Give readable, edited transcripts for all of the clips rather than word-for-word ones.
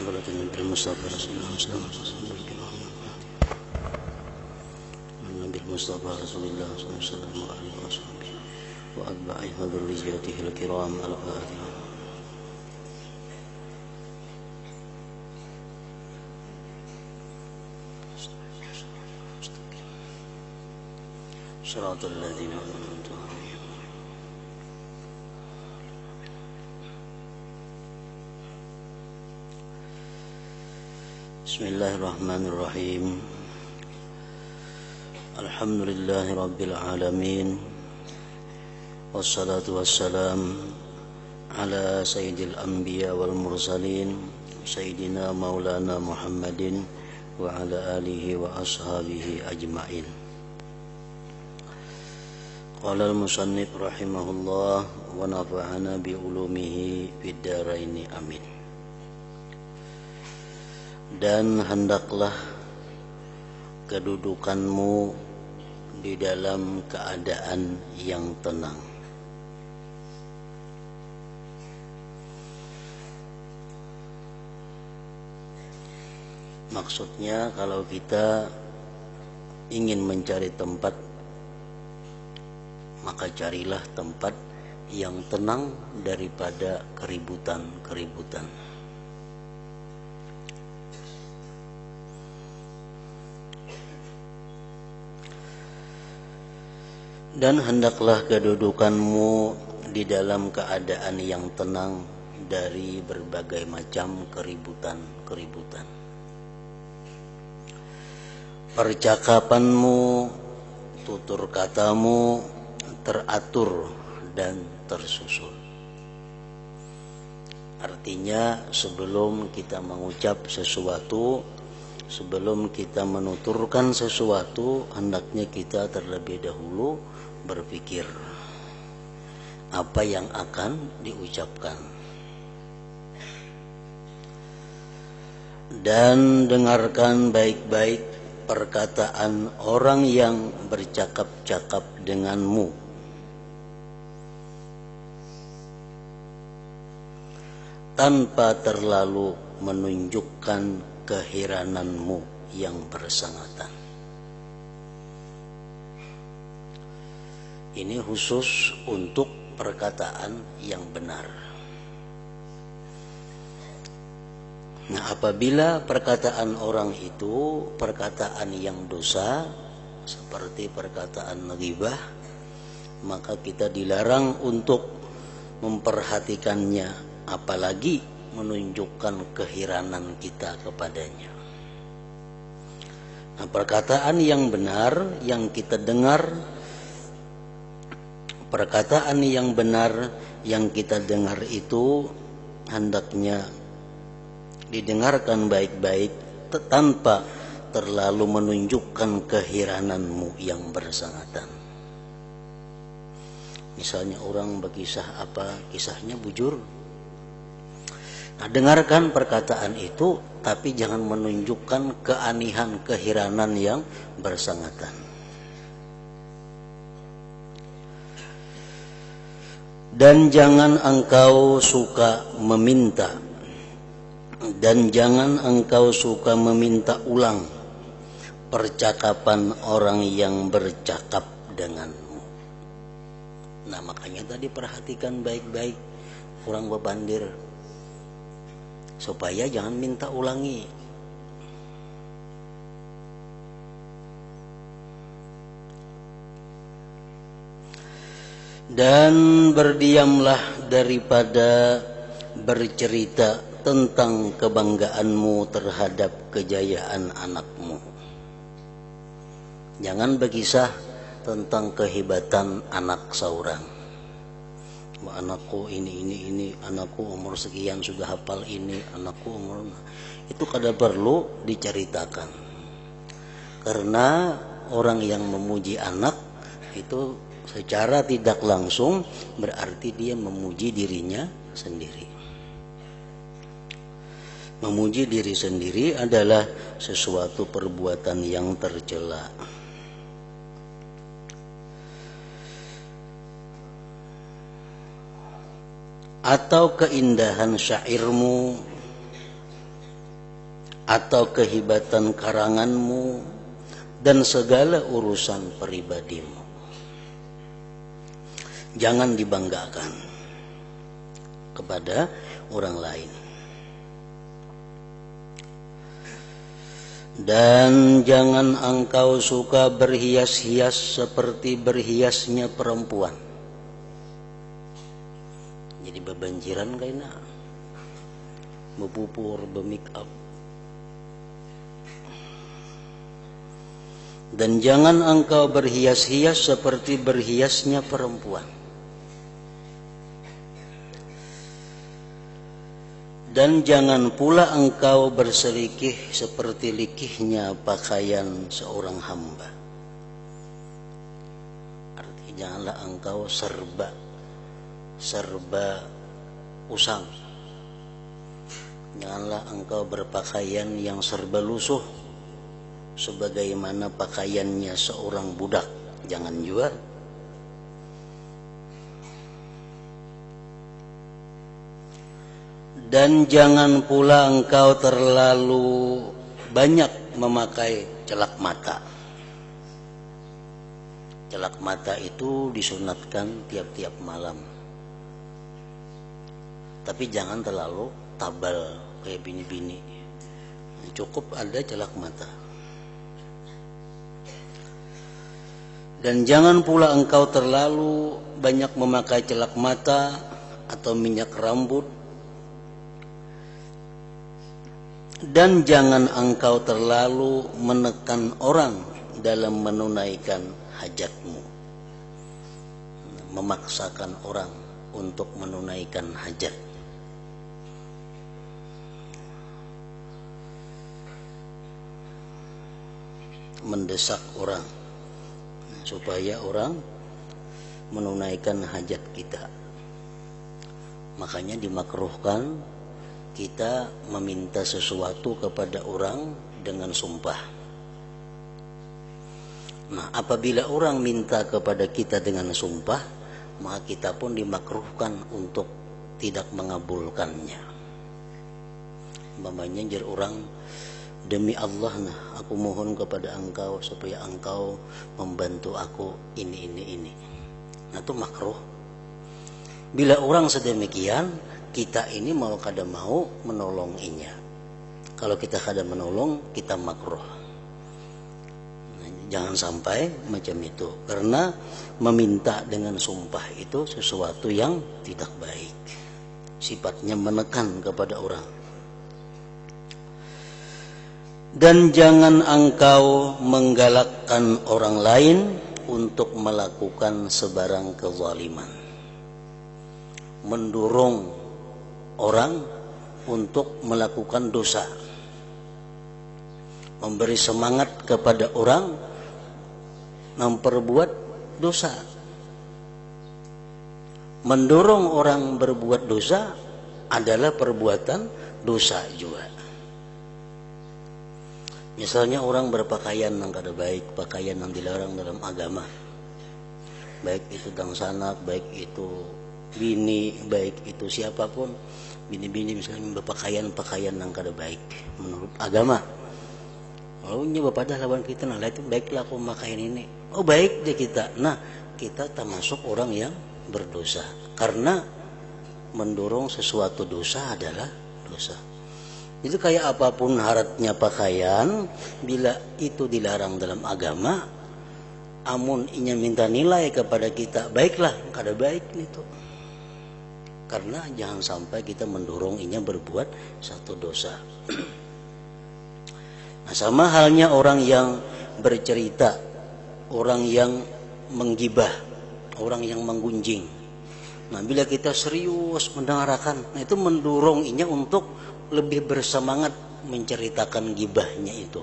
حضرة النبي المصطفى رسول الله النبي المصطفى رسول الله صلى الله عليه وسلم وآله وصحبه وأتباعه وذريته الكرام الفاتحة. صراط الذين أنعمت عليهم. Bismillahirrahmanirrahim. Alhamdulillahi Rabbil Alamin. Wassalatu wassalam ala sayyidil anbiya wal mursalin Sayyidina maulana Muhammadin wa ala alihi wa ashabihi ajma'in. Qala al-musannif rahimahullah wa nafa'ana bi ulumihi fid dharaini amin. Dan hendaklah kedudukanmu di dalam keadaan yang tenang. Maksudnya kalau kita ingin mencari tempat, maka carilah tempat yang tenang daripada keributan-keributan. Dan hendaklah kedudukanmu di dalam keadaan yang tenang dari berbagai macam keributan-keributan. Percakapanmu, tutur katamu teratur dan tersusun. Artinya sebelum kita mengucap sesuatu, sebelum kita menuturkan sesuatu, hendaknya kita terlebih dahulu berpikir apa yang akan diucapkan. Dan dengarkan baik-baik perkataan orang yang bercakap-cakap denganmu. Tanpa terlalu menunjukkan keherananmu yang bersangatan. Ini khusus untuk perkataan yang benar. Nah, apabila perkataan orang itu perkataan yang dosa, seperti perkataan ghibah, maka kita dilarang untuk memperhatikannya, apalagi menunjukkan keheranan kita kepadanya. Nah, perkataan yang benar yang kita dengar, perkataan yang benar yang kita dengar itu hendaknya didengarkan baik-baik tanpa terlalu menunjukkan keherananmu yang bersangatan. Misalnya orang berkisah apa, kisahnya bujur. Nah, dengarkan perkataan itu, tapi jangan menunjukkan keanihan, keheranan yang bersangatan. Dan jangan engkau suka meminta, dan jangan engkau suka meminta ulang percakapan orang yang bercakap denganmu. Nah, makanya tadi perhatikan baik-baik orang bebandir, supaya jangan minta ulangi. Dan berdiamlah daripada bercerita tentang kebanggaanmu terhadap kejayaan anakmu. Jangan berkisah tentang kehebatan anak seorang. Anakku ini, anakku umur sekian sudah hafal ini, anakku umur, itu kada perlu diceritakan. Karena orang yang memuji anak itu secara tidak langsung berarti dia memuji dirinya sendiri. Memuji diri sendiri adalah sesuatu perbuatan yang tercela. Atau keindahan syairmu atau kehebatan karanganmu dan segala urusan pribadimu. Jangan dibanggakan kepada orang lain. Dan jangan engkau suka berhias-hias seperti berhiasnya perempuan. Jadi bebanjiran kayaknya, bepupur, bemake up. Dan jangan engkau berhias-hias seperti berhiasnya perempuan. Dan jangan pula engkau berselikih seperti likihnya pakaian seorang hamba. Artinya janganlah engkau serba usang. Janganlah engkau berpakaian yang serba lusuh sebagaimana pakaiannya seorang budak. Jangan juga. Dan jangan pula engkau terlalu banyak memakai celak mata. Celak mata itu disunatkan tiap-tiap malam. Tapi jangan terlalu tabal kayak bini-bini. Cukup ada celak mata. Dan jangan pula engkau terlalu banyak memakai celak mata atau minyak rambut. Dan jangan engkau terlalu menekan orang dalam menunaikan hajatmu, memaksakan orang untuk menunaikan hajat. Mendesak orang supaya orang menunaikan hajat kita. Makanya dimakruhkan kita meminta sesuatu kepada orang dengan sumpah. Nah, apabila orang minta kepada kita dengan sumpah, maka kita pun dimakruhkan untuk tidak mengabulkannya. Umpamanya jar orang, demi Allah nah, aku mohon kepada engkau supaya engkau membantu aku ini. Nah, itu makruh. Bila orang sedemikian, kita ini mau kada mau menolonginya. Kalau kita kada menolong, kita makruh. Nah, jangan sampai macam itu, karena meminta dengan sumpah itu sesuatu yang tidak baik. Sifatnya menekan kepada orang. Dan jangan engkau menggalakkan orang lain untuk melakukan sebarang kezaliman. Mendorong orang untuk melakukan dosa, memberi semangat kepada orang memperbuat dosa, mendorong orang berbuat dosa adalah perbuatan dosa juga. Misalnya orang berpakaian yang kada baik, pakaian yang dilarang dalam agama, baik itu dangsanak, baik itu bini, baik itu siapapun, bini-bini misalnya berpakaian yang kada baik menurut agama. Lalu nya bapak dah lawan kita, nah itu baiklah aku memakai ini. Oh baik deh kita. Nah kita termasuk orang yang berdosa karena mendorong sesuatu dosa adalah dosa. Itu kayak apapun haratnya pakaian, bila itu dilarang dalam agama, amun inya minta nilai kepada kita, baiklah kada baik itu. Karena jangan sampai kita mendorong inya berbuat satu dosa. Nah, sama halnya orang yang bercerita, orang yang menggibah, orang yang menggunjing. Nah, bila kita serius mendengarkan, nah itu mendorong inya untuk lebih bersemangat menceritakan gibahnya itu.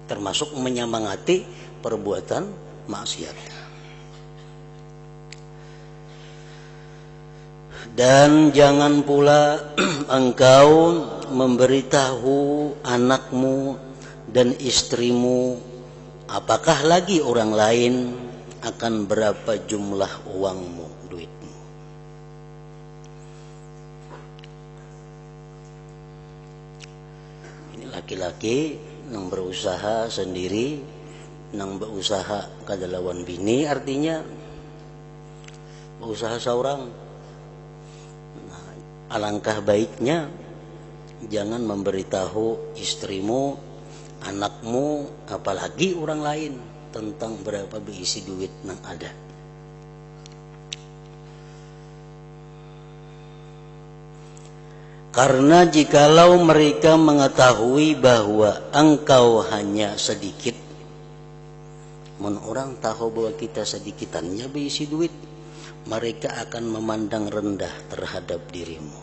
Termasuk menyemangati perbuatan maksiat. Dan jangan pula engkau memberitahu anakmu dan istrimu apakah lagi orang lain akan berapa jumlah uangmu, duitmu. laki-laki nang berusaha sendiri, nang berusaha kadalawan bini, artinya berusaha seorang. Nah, alangkah baiknya jangan memberitahu istrimu, anakmu, apalagi orang lain tentang berapa berisi duit yang ada. Karena jikalau mereka mengetahui bahwa engkau hanya sedikit, orang tahu bahwa kita sedikitannya berisi duit, mereka akan memandang rendah terhadap dirimu.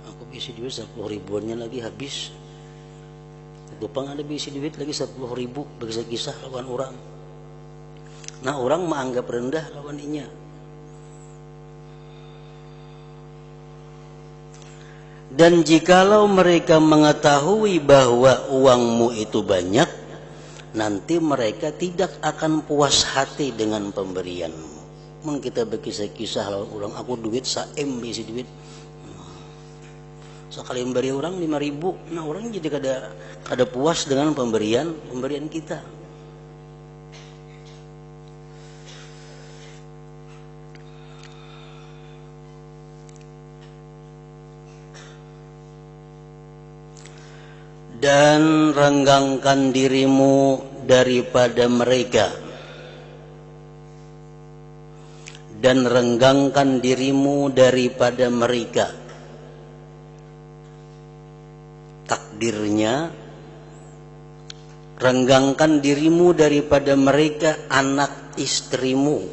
Aku berisi duit 10 ribuannya lagi habis. Dupang ada berisi duit lagi 10 ribu, berkisah-kisah lawan orang. Nah, orang menganggap rendah lawan inya. Dan jikalau mereka mengetahui bahwa uangmu itu banyak, nanti mereka tidak akan puas hati dengan pemberianmu. Memang kita berkisah-kisah lawan orang, aku duit sa-M berisi duit. Sekali memberi orang 5.000, nah orang jadi kada puas dengan pemberian kita. Dan renggangkan dirimu daripada mereka. Dan renggangkan dirimu daripada mereka. Takdirnya, renggangkan dirimu daripada mereka anak istrimu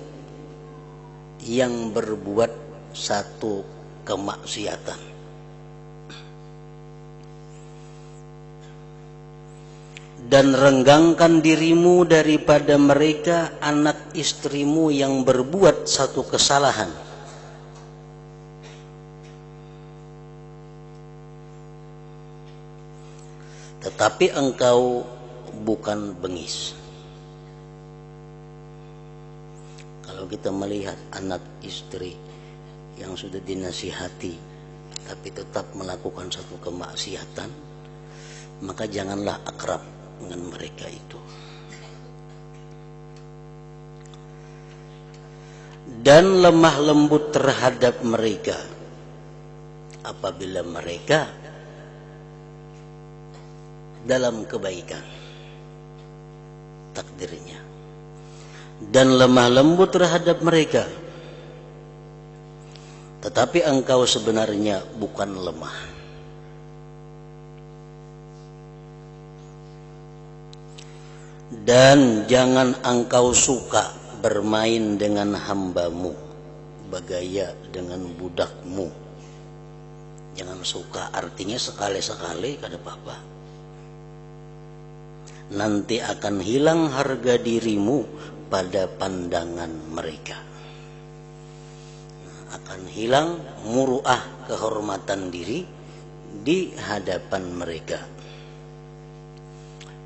yang berbuat satu kemaksiatan. Dan renggangkan dirimu daripada mereka anak istrimu yang berbuat satu kesalahan. Tetapi engkau bukan bengis. Kalau kita melihat anak istri yang sudah dinasihati tapi tetap melakukan satu kemaksiatan, maka janganlah akrab dengan mereka itu. Dan lemah lembut terhadap mereka apabila mereka dalam kebaikan takdirnya. Dan lemah lembut terhadap mereka, tetapi engkau sebenarnya bukan lemah. Dan jangan engkau suka bermain dengan hambamu, bergaya dengan budakmu. Jangan suka, artinya sekali-sekali kada apa-apa. Nanti akan hilang harga dirimu pada pandangan mereka. Akan hilang muruah kehormatan diri di hadapan mereka.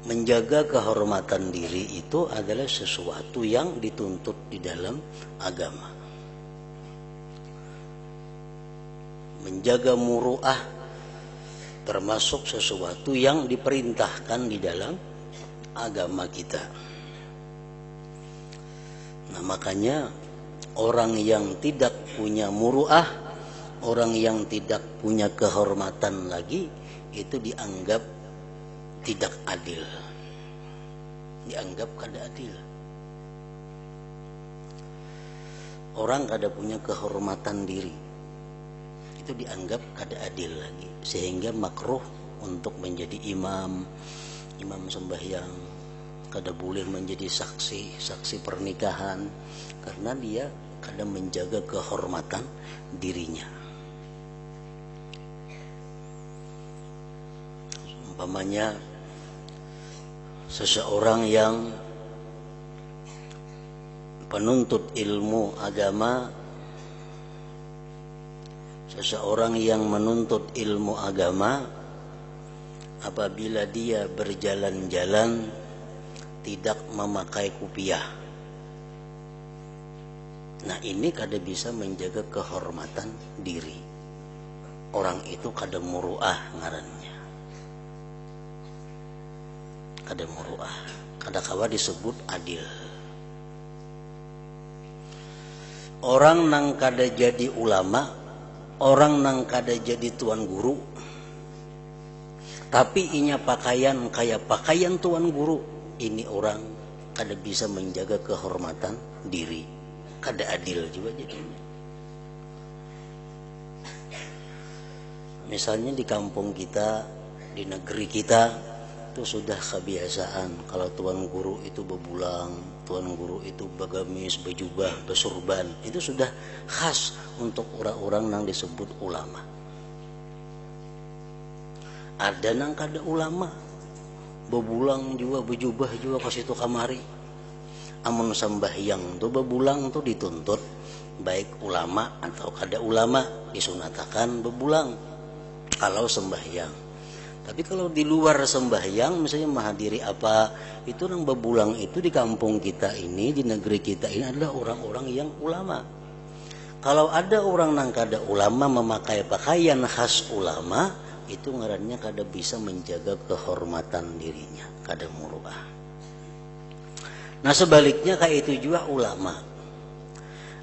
Menjaga kehormatan diri itu adalah sesuatu yang dituntut di dalam agama. Menjaga muruah termasuk sesuatu yang diperintahkan di dalam agama kita. Nah, makanya orang yang tidak punya muruah, orang yang tidak punya kehormatan lagi, itu dianggap tidak adil, dianggap kada adil. Orang kada punya kehormatan diri, itu dianggap kada adil lagi, sehingga makruh untuk menjadi imam sembahyang, kada boleh menjadi saksi pernikahan, karena dia kada menjaga kehormatan dirinya. Umpamanya seseorang yang penuntut ilmu agama, seseorang yang menuntut ilmu agama, apabila dia berjalan-jalan tidak memakai kupiah, Nah ini kada bisa menjaga kehormatan diri. Orang itu kada muruah ngarannya. Kada muruah, kada kawa disebut adil. Orang nang kada jadi ulama, orang nang kada jadi tuan guru, tapi inya pakaian kayak pakaian tuan guru, ini orang kada bisa menjaga kehormatan diri. Kada adil juga jadinya. Misalnya di kampung kita, di negeri kita itu sudah kebiasaan kalau tuan guru itu bebulang, tuan guru itu bagamis, bejubah, besurban, itu sudah khas untuk orang-orang yang disebut ulama. Ada nang kada ulama, bebulang juga, bejubah juga ke situ kamari. Amun sembahyang tuh bebulang tuh dituntut, baik ulama atau kada ulama disunatakan bebulang kalau sembahyang. Tapi kalau di luar sembahyang, misalnya menghadiri apa, itu nang bebulang itu di kampung kita ini, di negeri kita ini adalah orang-orang yang ulama. Kalau ada orang nang kada ulama memakai pakaian khas ulama, itu ngarannya kada bisa menjaga kehormatan dirinya, kada muruah. Nah sebaliknya kayak itu juga ulama.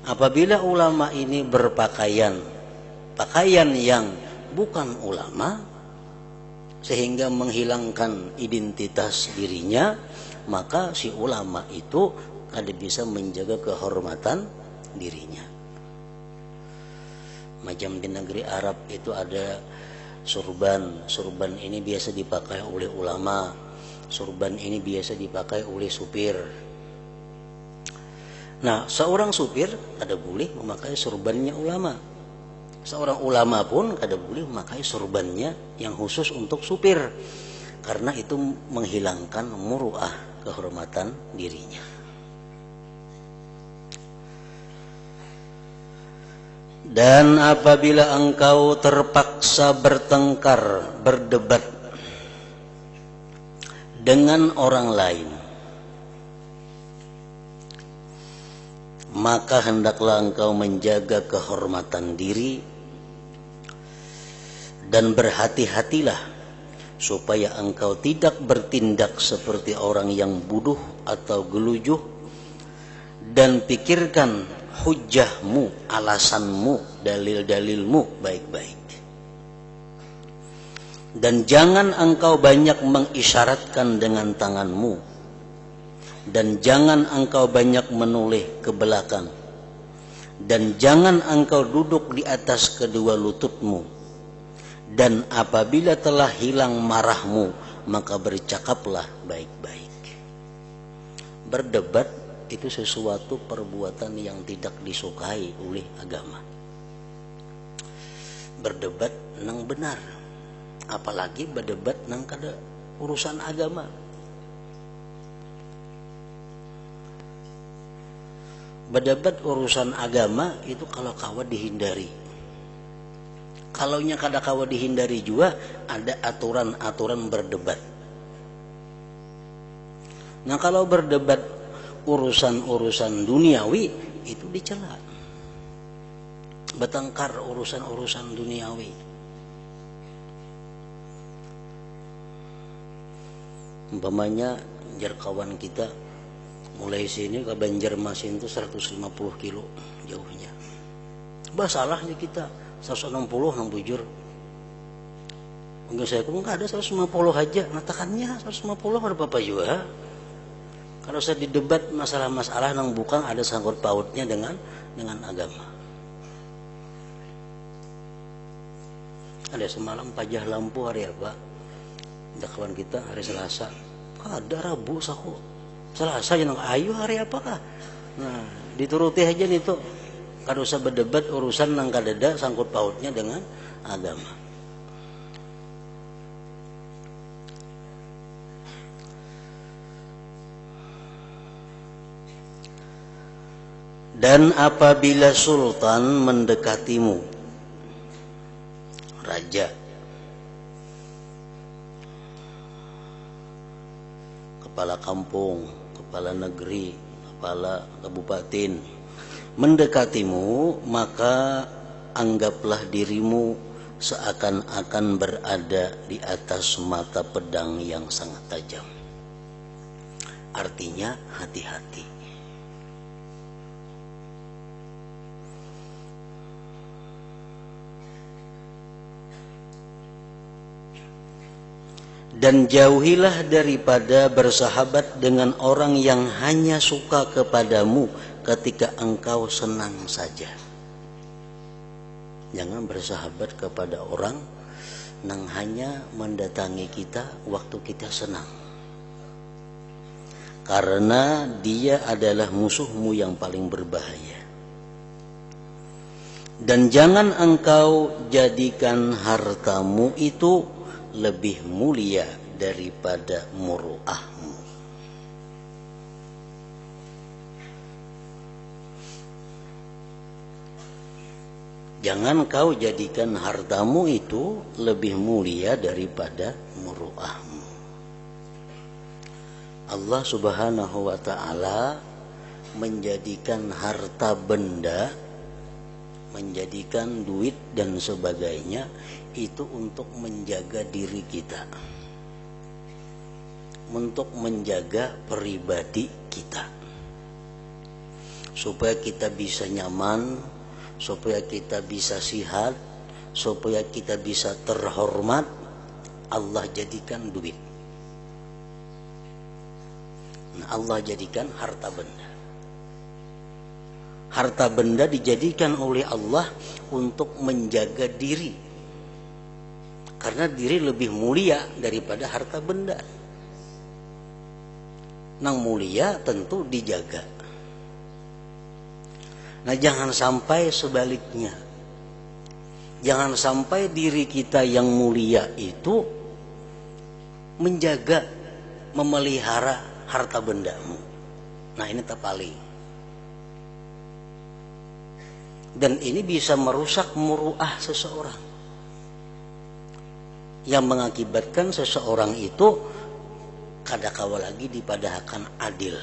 Apabila ulama ini berpakaian pakaian yang bukan ulama, sehingga menghilangkan identitas dirinya, maka si ulama itu kada bisa menjaga kehormatan dirinya. Macam di negeri Arab itu ada surban. Surban ini biasa dipakai oleh ulama. Surban ini biasa dipakai oleh supir. Nah, seorang supir kada boleh memakai surbannya ulama. Seorang ulama pun kada boleh memakai surbannya yang khusus untuk supir, karena itu menghilangkan muruah kehormatan dirinya. Dan apabila engkau terpaksa bertengkar, berdebat dengan orang lain, maka hendaklah engkau menjaga kehormatan diri dan berhati-hatilah supaya engkau tidak bertindak seperti orang yang bodoh atau gelujuh, dan pikirkan hujjahmu, alasanmu, dalil-dalilmu baik-baik. Dan jangan engkau banyak mengisyaratkan dengan tanganmu, dan jangan engkau banyak menoleh ke belakang, dan jangan engkau duduk di atas kedua lututmu. Dan apabila telah hilang marahmu, maka bercakaplah baik-baik. Berdebat itu sesuatu perbuatan yang tidak disukai oleh agama. Berdebat nang benar, apalagi berdebat nang kada urusan agama. Berdebat urusan agama itu kalau kawa dihindari. Kalaunya kada kawa dihindari juga, ada aturan-aturan berdebat. Nah kalau berdebat urusan-urusan duniawi itu dicela. Bertengkar urusan-urusan duniawi. Umpamanya jar kawan kita mulai sini ke Banjarmasin itu 150 kilo jauhnya. Salahnya kita 160 nang bujur. Enggak, saya pun enggak ada 150 aja. Natakannya 150 ada apa juga. Kalau saya didebat masalah-masalah nang bukan ada sangkut pautnya dengan agama. Ada semalam pajah lampu hari apa? Ada kawan kita hari Selasa. Ada Rabu saku. Selasa yang ayo hari apakah? Nah, dituruti aja nih tuh. Kada usah berdebat urusan nang kadada sangkut pautnya dengan agama. Dan apabila sultan mendekatimu, raja, kepala kampung, kepala negeri, kepala kabupaten, mendekatimu, maka anggaplah dirimu seakan-akan berada di atas mata pedang yang sangat tajam. Artinya hati-hati. Dan jauhilah daripada bersahabat dengan orang yang hanya suka kepadamu ketika engkau senang saja. Jangan bersahabat kepada orang yang hanya mendatangi kita waktu kita senang. Karena dia adalah musuhmu yang paling berbahaya. Dan jangan engkau jadikan hartamu itu lebih mulia daripada muruahmu. Jangan kau jadikan hartamu itu lebih mulia daripada muruahmu. Allah Subhanahu wa ta'ala menjadikan harta benda, menjadikan duit dan sebagainya itu untuk menjaga diri kita, untuk menjaga pribadi kita, supaya kita bisa nyaman, supaya kita bisa sihat, supaya kita bisa terhormat. Allah jadikan duit, Allah jadikan harta benda. Harta benda dijadikan oleh Allah untuk menjaga diri, karena diri lebih mulia daripada harta benda. Nang mulia tentu dijaga. Nah, jangan sampai sebaliknya. Jangan sampai diri kita yang mulia itu menjaga, memelihara harta bendamu. Nah, ini terpaling. Dan ini bisa merusak muruah seseorang, yang mengakibatkan seseorang itu kadakala lagi dipadahkan adil.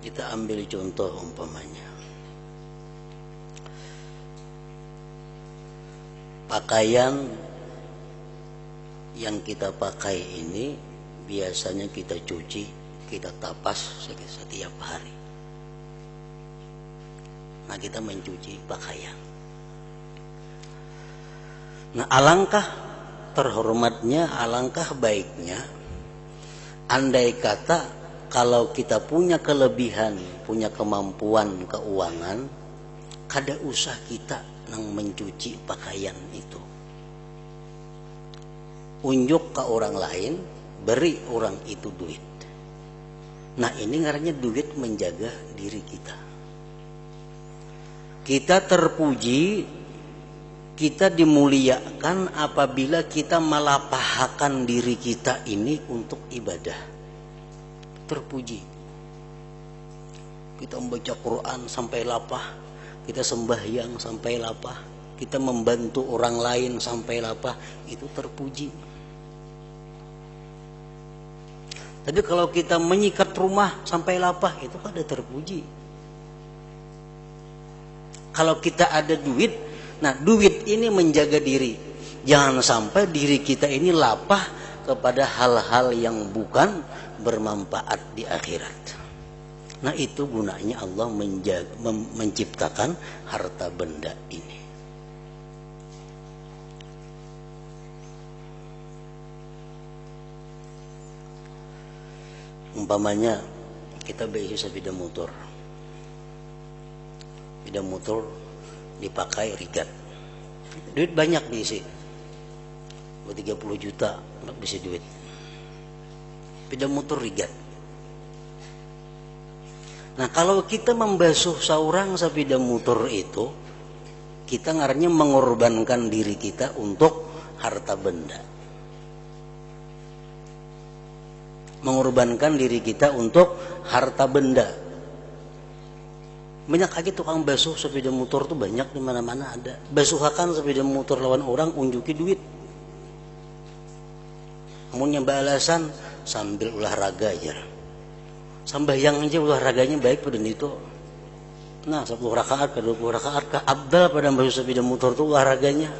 Kita ambil contoh umpamanya, pakaian yang kita pakai ini biasanya kita cuci, kita tapas setiap hari. Nah, kita mencuci pakaian. Nah, alangkah terhormatnya, alangkah baiknya andai kata kalau kita punya kelebihan, punya kemampuan keuangan, kada usah kita nang mencuci pakaian itu. Unjuk ke orang lain, beri orang itu duit. Nah, ini ngarannya duit menjaga diri kita. Kita terpuji, kita dimuliakan apabila kita melapahkan diri kita ini untuk ibadah. Terpuji. Kita membaca Quran sampai lapah, kita sembahyang sampai lapah, kita membantu orang lain sampai lapah, itu terpuji. Tapi kalau kita menyikat rumah sampai lapah, itu kada terpuji. Kalau kita ada duit, nah duit ini menjaga diri. Jangan sampai diri kita ini lapah kepada hal-hal yang bukan bermanfaat di akhirat. Nah, itu gunanya Allah menciptakan harta benda ini. Umpamanya kita beli sepeda motor. Sepeda motor dipakai rigat. Duit banyak diisi. 30 juta untuk bisa duit. Sepeda motor rigat. Nah, kalau kita membasuh saurang sepeda motor itu, kita ngarannya mengorbankan diri kita untuk harta benda. Mengorbankan diri kita untuk harta benda. Banyak lagi tukang basuh sepeda motor tuh banyak di mana-mana ada. Basuhakan sepeda motor lawan orang unjuki duit. Amunnya balasan sambil olahraga aja. Sambayang aja olahraganya baik pada itu. Nah, 10 rakaat ke 20 rakaat ke abdal pada basuh sepeda motor tuh olahraganya.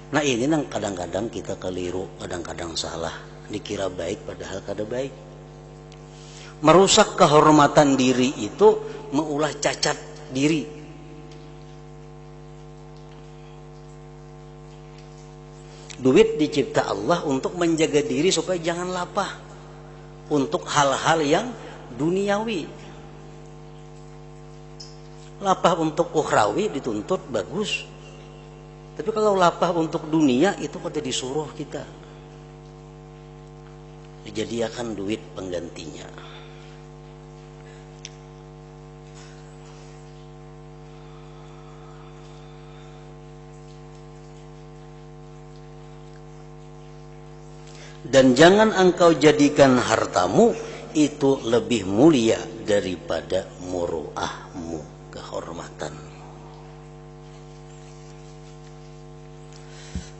Nah, ini yang kadang-kadang kita keliru, kadang-kadang salah. Dikira baik padahal kada baik. Merusak kehormatan diri itu mengulah cacat diri. Duit dicipta Allah untuk menjaga diri supaya jangan lapah untuk hal-hal yang duniawi. Lapah untuk ukhrawi dituntut bagus, tapi kalau lapah untuk dunia itu pada disuruh kita dijadikan duit penggantinya. Dan jangan engkau jadikan hartamu itu lebih mulia daripada muruahmu, kehormatan.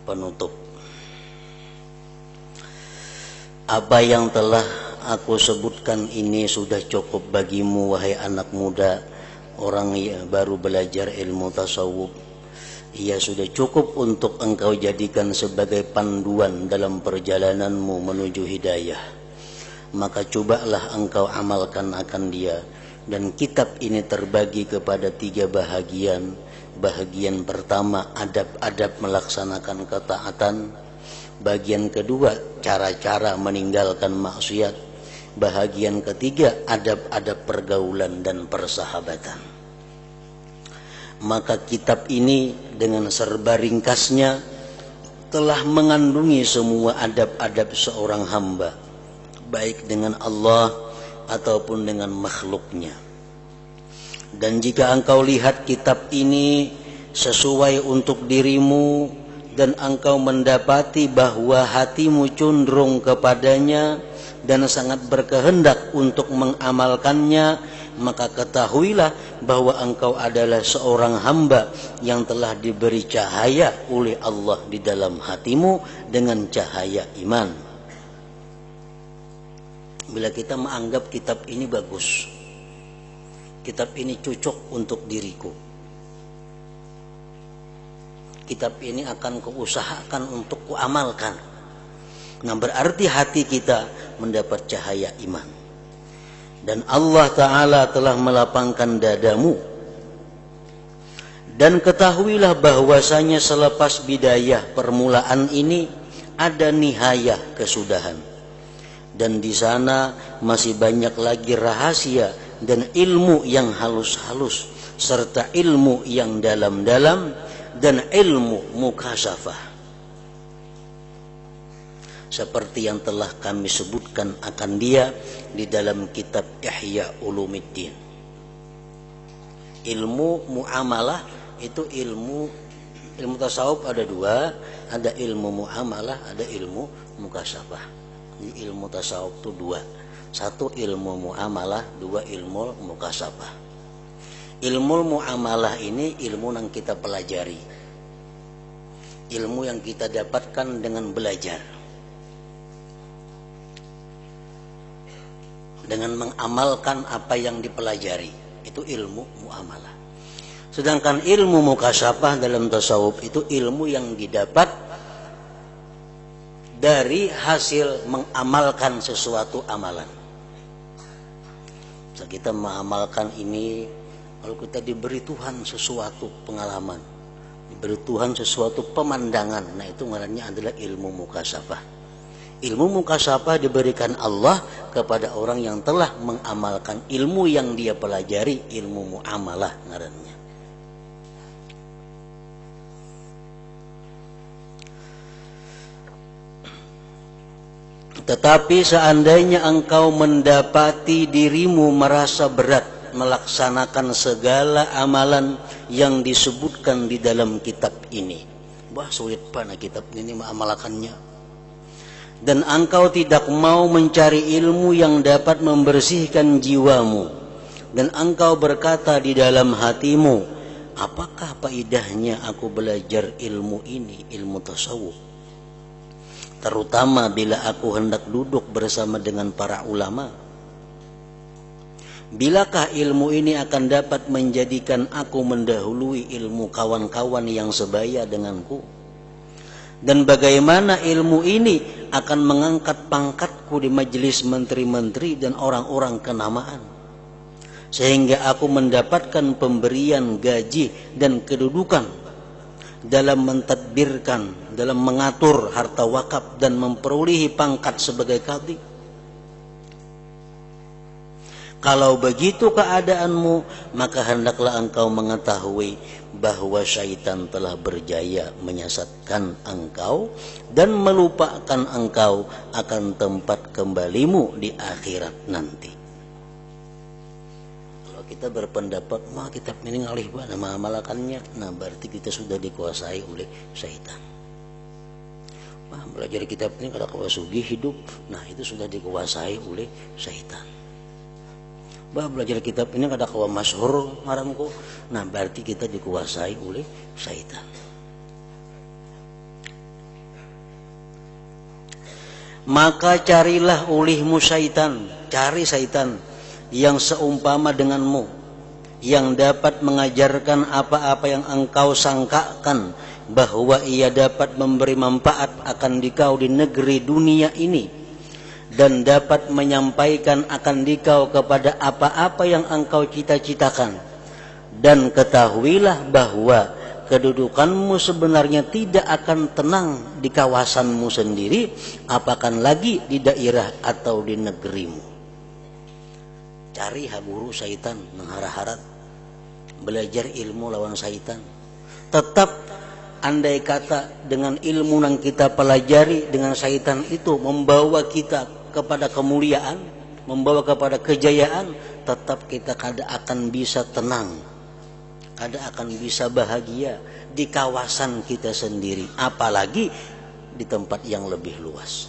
Penutup. Apa yang telah aku sebutkan ini sudah cukup bagimu, wahai anak muda, orang yang baru belajar ilmu tasawuf. Ia sudah cukup untuk engkau jadikan sebagai panduan dalam perjalananmu menuju hidayah. Maka cobalah engkau amalkan akan dia. Dan kitab ini terbagi kepada 3 bahagian. Bahagian pertama adab-adab melaksanakan ketaatan. Bagian kedua cara-cara meninggalkan maksiat. Bahagian ketiga adab-adab pergaulan dan persahabatan. Maka kitab ini dengan serba ringkasnya telah mengandungi semua adab-adab seorang hamba, baik dengan Allah ataupun dengan makhluknya. Dan jika engkau lihat kitab ini sesuai untuk dirimu dan engkau mendapati bahwa hatimu condong kepadanya dan sangat berkehendak untuk mengamalkannya, maka ketahuilah bahwa engkau adalah seorang hamba yang telah diberi cahaya oleh Allah di dalam hatimu dengan cahaya iman. Bila kita menganggap kitab ini bagus, kitab ini cocok untuk diriku, kitab ini akan kuusahakan untuk kuamalkan, nah berarti hati kita mendapat cahaya iman. Dan Allah Ta'ala telah melapangkan dadamu. Dan ketahuilah bahwasanya selepas bidayah permulaan ini ada nihayah kesudahan. Dan di sana masih banyak lagi rahasia dan ilmu yang halus-halus, serta ilmu yang dalam-dalam dan ilmu mukasyafah. Seperti yang telah kami sebutkan akan dia di dalam kitab Ihya Ulumuddin. Ilmu muamalah itu ilmu tasawuf ada 2, ada ilmu muamalah, ada ilmu mukasyafah. Ilmu tasawuf itu 2. 1 ilmu muamalah, 2 ilmu mukasyafah. Ilmu muamalah ini ilmu yang kita pelajari. Ilmu yang kita dapatkan dengan belajar. Dengan mengamalkan apa yang dipelajari, itu ilmu muamalah. Sedangkan ilmu mukasyafah dalam tasawuf itu ilmu yang didapat dari hasil mengamalkan sesuatu amalan. Bisa kita mengamalkan ini, kalau kita diberi Tuhan sesuatu pengalaman, diberi Tuhan sesuatu pemandangan, nah itu ngarannya adalah ilmu mukasyafah. Ilmu mukasyafah diberikan Allah kepada orang yang telah mengamalkan ilmu yang dia pelajari, ilmu muamalah ngarannya. Tetapi seandainya engkau mendapati dirimu merasa berat melaksanakan segala amalan yang disebutkan di dalam kitab ini, wah sulit pana kitab ini mengamalkannya, dan engkau tidak mau mencari ilmu yang dapat membersihkan jiwamu dan engkau berkata di dalam hatimu, apakah faedahnya aku belajar ilmu ini, ilmu tasawuf, terutama bila aku hendak duduk bersama dengan para ulama? Bilakah ilmu ini akan dapat menjadikan aku mendahului ilmu kawan-kawan yang sebaya denganku? Dan bagaimana ilmu ini akan mengangkat pangkatku di majelis menteri-menteri dan orang-orang kenamaan, sehingga aku mendapatkan pemberian gaji dan kedudukan dalam mentadbirkan, dalam mengatur harta wakaf dan memperolehi pangkat sebagai qadhi? Kalau begitu keadaanmu, maka hendaklah engkau mengetahui bahwa syaitan telah berjaya menyesatkan engkau dan melupakan engkau akan tempat kembalimu di akhirat nanti. Kalau kita berpendapat, mah kitab ini ngalih pak nama amalakannya, nah berarti kita sudah dikuasai oleh syaitan. Wah, belajar kitab ini kada kawasugi hidup, nah itu sudah dikuasai oleh syaitan. Bah, belajar kitab ini kada kawa masyhur ngaranku, nah berarti kita dikuasai oleh syaitan. Maka carilah olehmu syaitan, cari syaitan yang seumpama denganmu, yang dapat mengajarkan apa-apa yang engkau sangkakan bahwa ia dapat memberi manfaat akan dikau di negeri dunia ini, dan dapat menyampaikan akan dikau kepada apa-apa yang engkau cita-citakan. Dan ketahuilah bahwa kedudukanmu sebenarnya tidak akan tenang di kawasanmu sendiri, apakah lagi di daerah atau di negerimu. Cari haburu syaitan mengharap-harap, belajar ilmu lawan syaitan. Tetap andai kata dengan ilmu yang kita pelajari dengan syaitan itu membawa kita kepada kemuliaan, membawa kepada kejayaan, tetap kita kada akan bisa tenang, kada akan bisa bahagia di kawasan kita sendiri, apalagi di tempat yang lebih luas.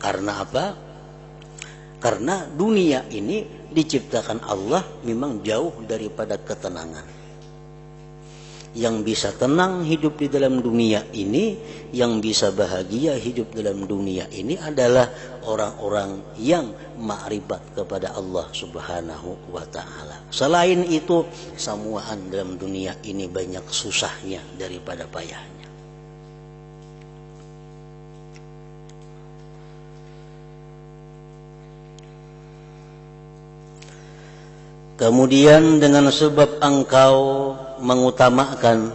Karena apa? Karena dunia ini diciptakan Allah memang jauh daripada ketenangan. Yang bisa tenang hidup di dalam dunia ini, yang bisa bahagia hidup dalam dunia ini adalah orang-orang yang ma'rifat kepada Allah Subhanahu wa ta'ala. Selain itu, semuaan dalam dunia ini banyak susahnya daripada payahnya. Kemudian dengan sebab engkau mengutamakan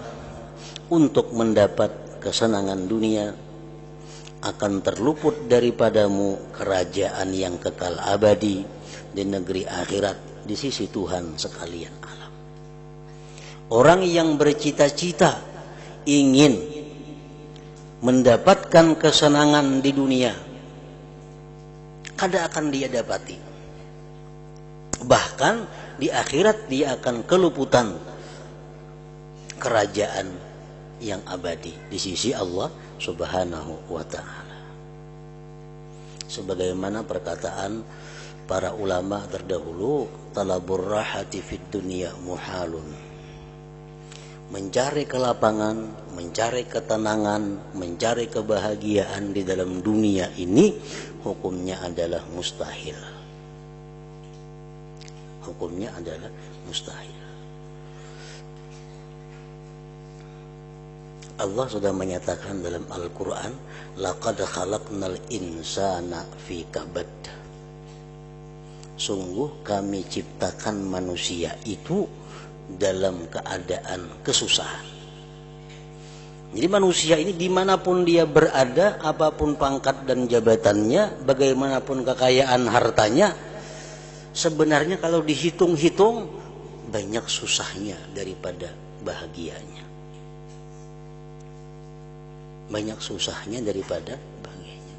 untuk mendapat kesenangan dunia, akan terluput daripadamu kerajaan yang kekal abadi di negeri akhirat di sisi Tuhan sekalian alam. Orang yang bercita-cita ingin mendapatkan kesenangan di dunia, kada akan dia dapati. Bahkan di akhirat dia akan keluputan kerajaan yang abadi di sisi Allah Subhanahu wa ta'ala. Sebagaimana perkataan para ulama terdahulu, talabur rahati fid dunya muhalun. Mencari kelapangan, mencari ketenangan, mencari kebahagiaan di dalam dunia ini hukumnya adalah mustahil. Hukumnya adalah mustahil. Allah sudah menyatakan dalam Al-Quran, laqad khalaqnal insana fi kabad. Sungguh kami ciptakan manusia itu dalam keadaan kesusahan. Jadi manusia ini dimanapun dia berada, apapun pangkat dan jabatannya, bagaimanapun kekayaan hartanya, sebenarnya kalau dihitung-hitung banyak susahnya daripada bahagianya. Banyak susahnya daripada bahagianya.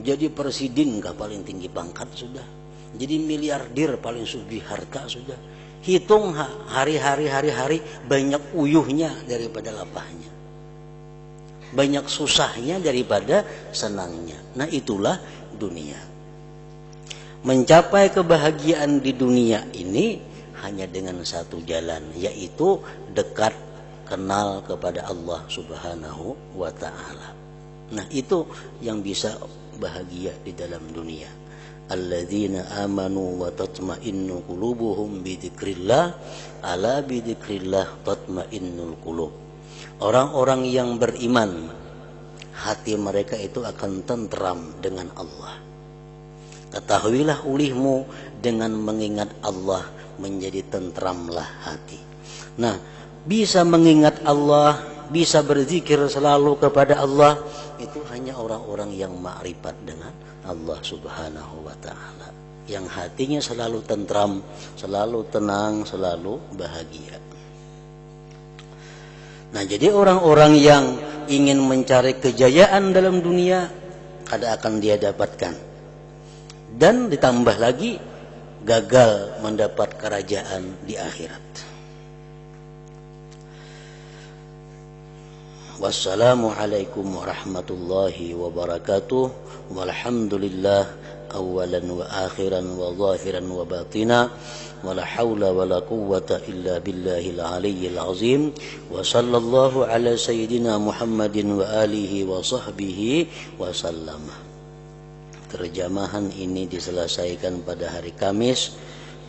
Jadi presiden gak paling tinggi pangkat sudah. Jadi miliarder paling sugih harta sudah. Hitung hari-hari banyak uyuhnya daripada lapahnya. Banyak susahnya daripada senangnya. Nah itulah dunia. mencapai kebahagiaan di dunia ini hanya dengan satu jalan, yaitu dekat kenal kepada Allah Subhanahu wa ta'ala. Nah, itu yang bisa bahagia di dalam dunia. Alladzina amanu wa tatma'innu qulubuhum bi dzikrillah, ala bi dzikrillah tatma'innul qulub. Orang-orang yang beriman, hati mereka itu akan tentram dengan Allah. Ketahuilah olehmu, dengan mengingat Allah menjadi tentramlah hati. Nah, bisa mengingat Allah, bisa berzikir selalu kepada Allah, itu hanya orang-orang yang ma'rifat dengan Allah Subhanahu wa ta'ala, yang hatinya selalu tentram, selalu tenang, selalu bahagia. Nah, jadi orang-orang yang ingin mencari kejayaan dalam dunia, kada akan dia dapatkan. Dan ditambah lagi gagal mendapat kerajaan di akhirat. Wassalamualaikum warahmatullahi wabarakatuh. Walhamdulillah awalan wa akhiran wa zahiran wa batina. Wala hawla wala quwwata illa billahil aliyyil azim. Wa sallallahu ala sayyidina Muhammadin wa alihi wa sahbihi wa sallama. Terjemahan ini diselesaikan pada hari Kamis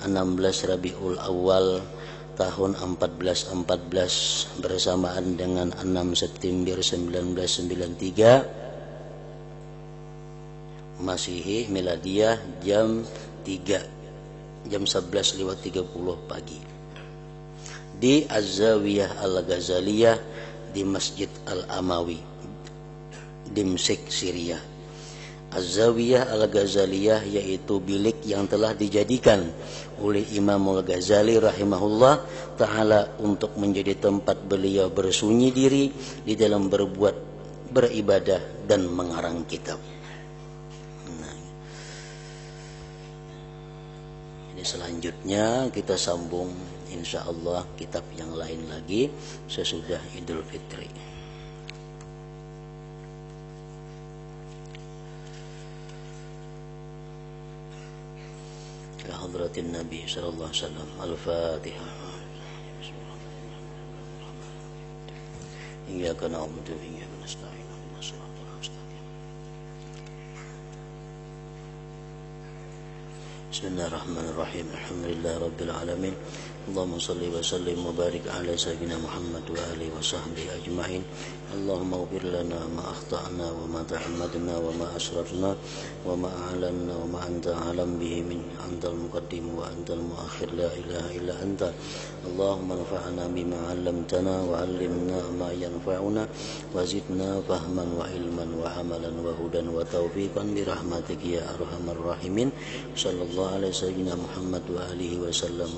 16 Rabiul Awal tahun 1414 bersamaan dengan 6 September 1993 Masihi Miladiyah jam 11:30 pagi di Az-Zawiyah Al-Ghazaliyah di Masjid Al-Amawi Dimsyik, Syria. Az-Zawiyah Al-Ghazaliyah yaitu bilik yang telah dijadikan oleh Imam Al-Ghazali rahimahullah ta'ala untuk menjadi tempat beliau bersunyi diri di dalam berbuat, beribadah dan mengarang kitab. Nah, ini selanjutnya kita sambung insyaallah kitab yang lain lagi sesudah Idul Fitri. حضرة النبي صلى الله عليه وسلم. الفاتحة. إياك نعبد وإياك نستعين اهدنا الصراط المستقيم. بسم الله الرحمن الرحيم. الحمد لله رب العالمين. اللهم صل وسلم وبارك على سيدنا محمد وآله وصحبه أجمعين. اللهم اغفر لنا ما أخطأنا وما تعمدنا وما أسررنا وما أعلنا وما أنت أعلم به من أنت المقدم وأنت المؤخر لا إله إلا أنت. اللهم انفعنا بما علمتنا وعلمنا ما ينفعنا وزدنا فهما وعلما وعملا وهدى وتوفيقا برحمتك يا أرحم الراحمين. صلى الله على سيدنا محمد وآله وسلم.